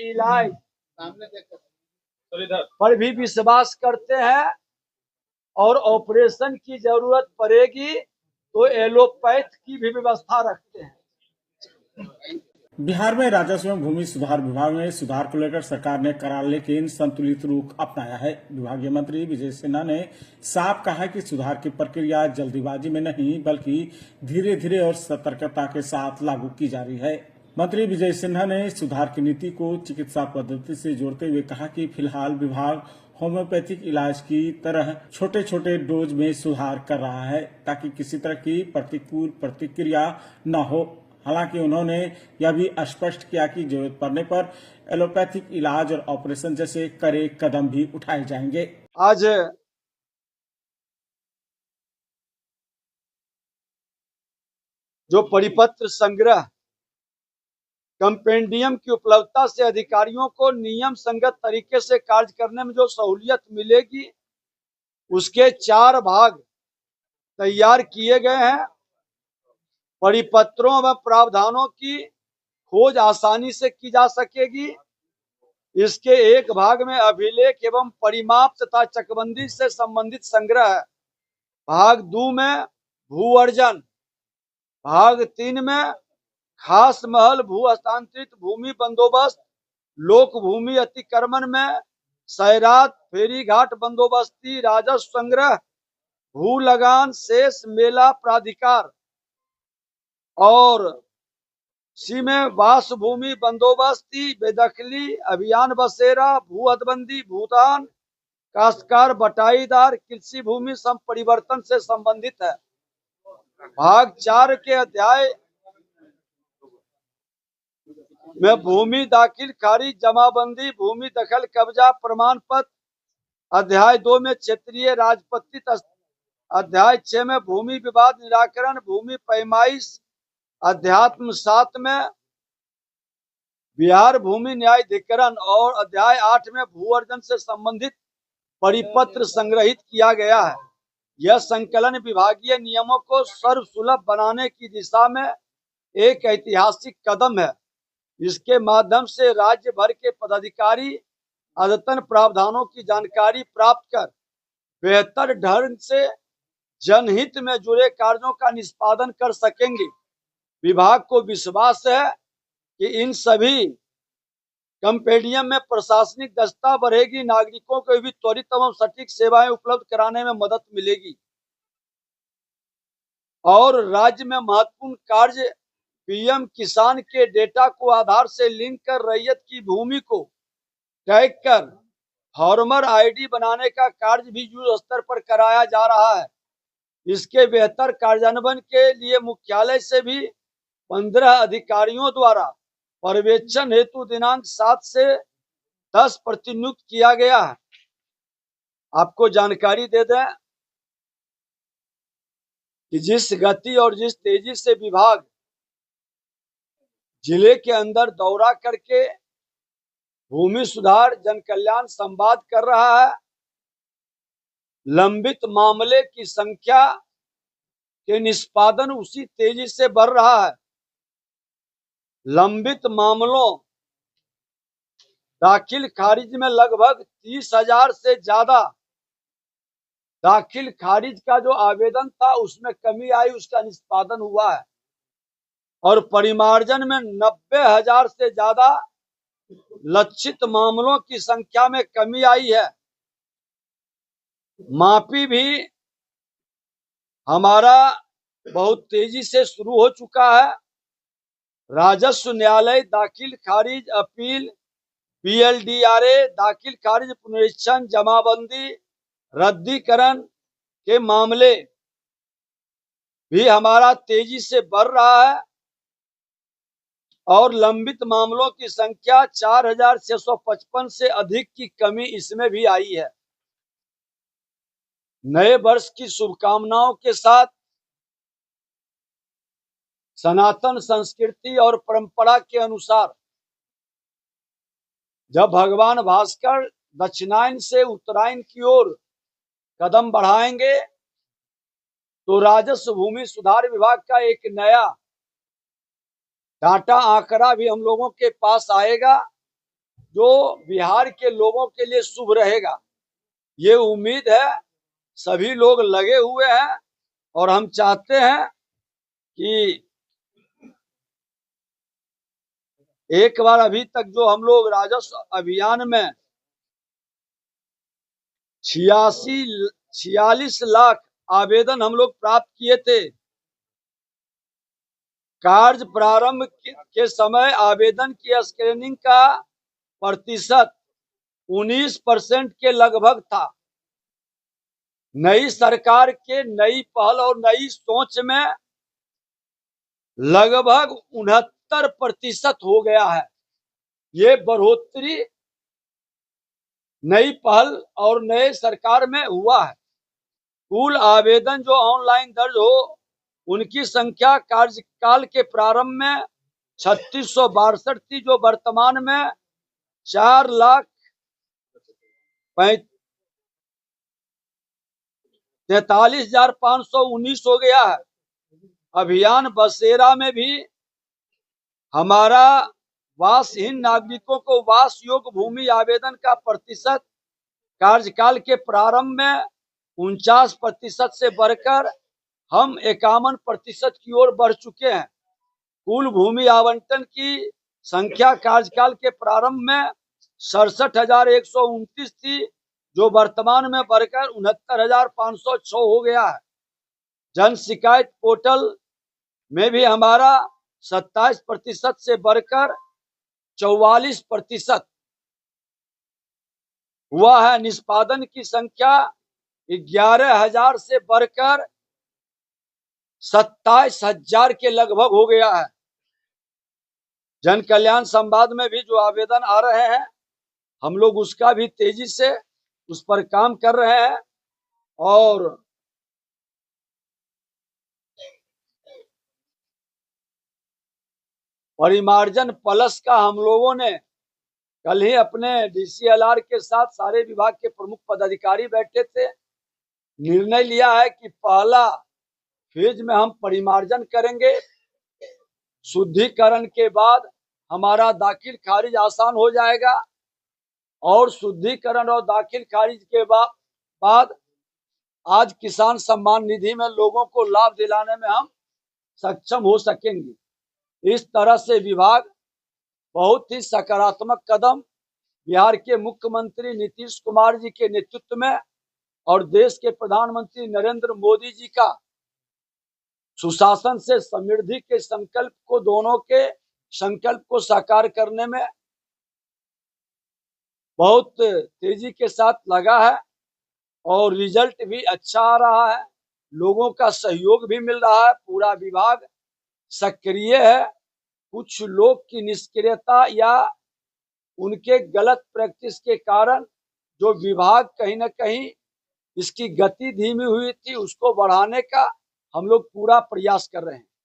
इलाज पर भी विश्वास करते हैं और ऑपरेशन की जरूरत पड़ेगी तो एलोपैथ की भी व्यवस्था रखते हैं। बिहार में राजस्व एवं भूमि सुधार विभाग में सुधार को लेकर सरकार ने करार लेकिन संतुलित रुख अपनाया है। विभागीय मंत्री विजय सिन्हा ने साफ कहा कि सुधार की प्रक्रिया जल्दीबाजी में नहीं बल्कि धीरे धीरे और सतर्कता के साथ लागू की जा रही है। मंत्री विजय सिन्हा ने सुधार की नीति को चिकित्सा पद्धति से जोड़ते हुए कहा कि फिलहाल विभाग होम्योपैथिक इलाज की तरह छोटे छोटे डोज में सुधार कर रहा है ताकि किसी तरह की प्रतिकूल प्रतिक्रिया न हो। हालांकि उन्होंने यह भी स्पष्ट किया कि जरूरत पड़ने पर एलोपैथिक इलाज और ऑपरेशन जैसे कड़े कदम भी उठाए जाएंगे। आज जो परिपत्र संग्रह कंपेंडियम की उपलब्धता से अधिकारियों को नियम संगत तरीके से कार्य करने में जो सहूलियत मिलेगी, उसके 4 भाग तैयार किए गए हैं। परिपत्रों व प्रावधानों की खोज आसानी से की जा सकेगी। इसके एक भाग में अभिलेख एवं परिमाप तथा चकबंदी से संबंधित संग्रह है। भाग 2 में भू अर्जन, भाग 3 में खास महल भू हस्तांतरित भूमि बंदोबस्त, लोक भूमि अतिक्रमण में सैरात फेरी घाट बंदोबस्ती, राजस्व संग्रह, भू लगान, शेष मेला प्राधिकार और सी में वास भूमि बंदोबस्ती, बेदखली अभियान बसेरा, भू हदबंदी, भूदान, काश्तकार बटाईदार, कृषि भूमि संपरिवर्तन से संबंधित है। भाग 4 के अध्याय में भूमि दाखिल खारिज जमाबंदी, भूमि दखल कब्जा प्रमाण पत्र, अध्याय 2 में क्षेत्रीय राजपत्रित, अध्याय 6 में भूमि विवाद निराकरण, भूमि पैमाइश, अध्यात्म 7 में बिहार भूमि न्यायाधिकरण और अध्याय 8 में भू अर्जन से संबंधित परिपत्र संग्रहित किया गया है। यह संकलन विभागीय नियमों को सर्वसुलभ बनाने की दिशा में एक ऐतिहासिक कदम है। इसके माध्यम से राज्य भर के पदाधिकारी अद्यतन प्रावधानों की जानकारी प्राप्त कर बेहतर ढंग से जनहित में जुड़े कार्यों का निष्पादन कर सकेंगे। विभाग को विश्वास है कि इन सभी कंपेंडियम में प्रशासनिक दक्षता बढ़ेगी, नागरिकों को भी त्वरित एवं सटीक सेवाएं उपलब्ध कराने में मदद मिलेगी और राज्य में महत्वपूर्ण कार्य पीएम किसान के डेटा को आधार से लिंक कर रैयत की भूमि को टैग कर फार्मर आईडी बनाने का कार्य भी युद्ध स्तर पर कराया जा रहा है। इसके बेहतर कार्यान्वयन के लिए मुख्यालय से भी 15 अधिकारियों द्वारा पर्यवेक्षण हेतु दिनांक 7 से 10 प्रतिनियुक्त किया गया है। आपको जानकारी दे दें कि जिस गति और जिस तेजी से विभाग जिले के अंदर दौरा करके भूमि सुधार जन कल्याण संवाद कर रहा है, लंबित मामले की संख्या के निष्पादन उसी तेजी से बढ़ रहा है। लंबित मामलों दाखिल खारिज में लगभग 30,000 से ज्यादा दाखिल खारिज का जो आवेदन था उसमें कमी आई, उसका निष्पादन हुआ है और परिमार्जन में 90,000 से ज्यादा लक्षित मामलों की संख्या में कमी आई है। मापी भी हमारा बहुत तेजी से शुरू हो चुका है। राजस्व न्यायालय दाखिल खारिज अपील, पीएलडीआरए दाखिल खारिज पुनरीक्षण जमाबंदी रद्दीकरण के मामले भी हमारा तेजी से बढ़ रहा है और लंबित मामलों की संख्या 4,655 से अधिक की कमी इसमें भी आई है। नए वर्ष की शुभकामनाओं के साथ सनातन संस्कृति और परंपरा के अनुसार जब भगवान भास्कर दक्षिणायन से उत्तरायण की ओर कदम बढ़ाएंगे तो राजस्व भूमि सुधार विभाग का एक नया डाटा आंकड़ा भी हम लोगों के पास आएगा जो बिहार के लोगों के लिए शुभ रहेगा। ये उम्मीद है, सभी लोग लगे हुए हैं और हम चाहते हैं कि एक बार, अभी तक जो हम लोग राजस्व अभियान में 46 लाख आवेदन हम लोग प्राप्त किए थे। कार्य प्रारंभ के समय आवेदन की स्क्रीनिंग का प्रतिशत 19% के लगभग था। नई सरकार के नई पहल और नई सोच में लगभग 69% हो गया है। ये बढ़ोतरी नई पहल और नए सरकार में हुआ है। कुल आवेदन जो ऑनलाइन दर्ज हो, उनकी संख्या कार्यकाल के प्रारंभ में 3662 थी, जो वर्तमान में 4,43,519 हो गया है। अभियान बसेरा में भी हमारा वासहीन नागरिकों को वास योग्य भूमि आवेदन का प्रतिशत कार्यकाल के प्रारंभ में 49% से बढ़कर हम 51% की ओर बढ़ चुके हैं। कुल भूमि आवंटन की संख्या कार्यकाल के प्रारंभ में 67,129 थी, जो वर्तमान में बढ़कर 69,506 हो गया है। जन शिकायत पोर्टल में भी हमारा 27% से बढ़कर 44% हुआ है। निष्पादन की संख्या 11,000 से बढ़कर 27,000 के लगभग हो गया है। जन कल्याण संवाद में भी जो आवेदन आ रहे हैं, हम लोग उसका भी तेजी से उस पर काम कर रहे हैं। और परिमार्जन प्लस का हम लोगों ने कल ही अपने DCLR के साथ सारे विभाग के प्रमुख पदाधिकारी बैठे थे। निर्णय लिया है कि पहला फेज में हम परिमार्जन करेंगे। शुद्धिकरण के बाद हमारा दाखिल खारिज आसान हो जाएगा और शुद्धिकरण और दाखिल खारिज के बाद आज किसान सम्मान निधि में लोगों को लाभ दिलाने में हम सक्षम हो सकेंगे। इस तरह से विभाग बहुत ही सकारात्मक कदम बिहार के मुख्यमंत्री नीतीश कुमार जी के नेतृत्व में और देश के प्रधानमंत्री नरेंद्र मोदी जी का सुशासन से समृद्धि के संकल्प को, दोनों के संकल्प को साकार करने में बहुत तेजी के साथ लगा है और रिजल्ट भी अच्छा आ रहा है। लोगों का सहयोग भी मिल रहा है। पूरा विभाग सक्रिय है। कुछ लोग की निष्क्रियता या उनके गलत प्रैक्टिस के कारण जो विभाग कहीं ना कहीं इसकी गति धीमी हुई थी, उसको बढ़ाने का हम लोग पूरा प्रयास कर रहे हैं।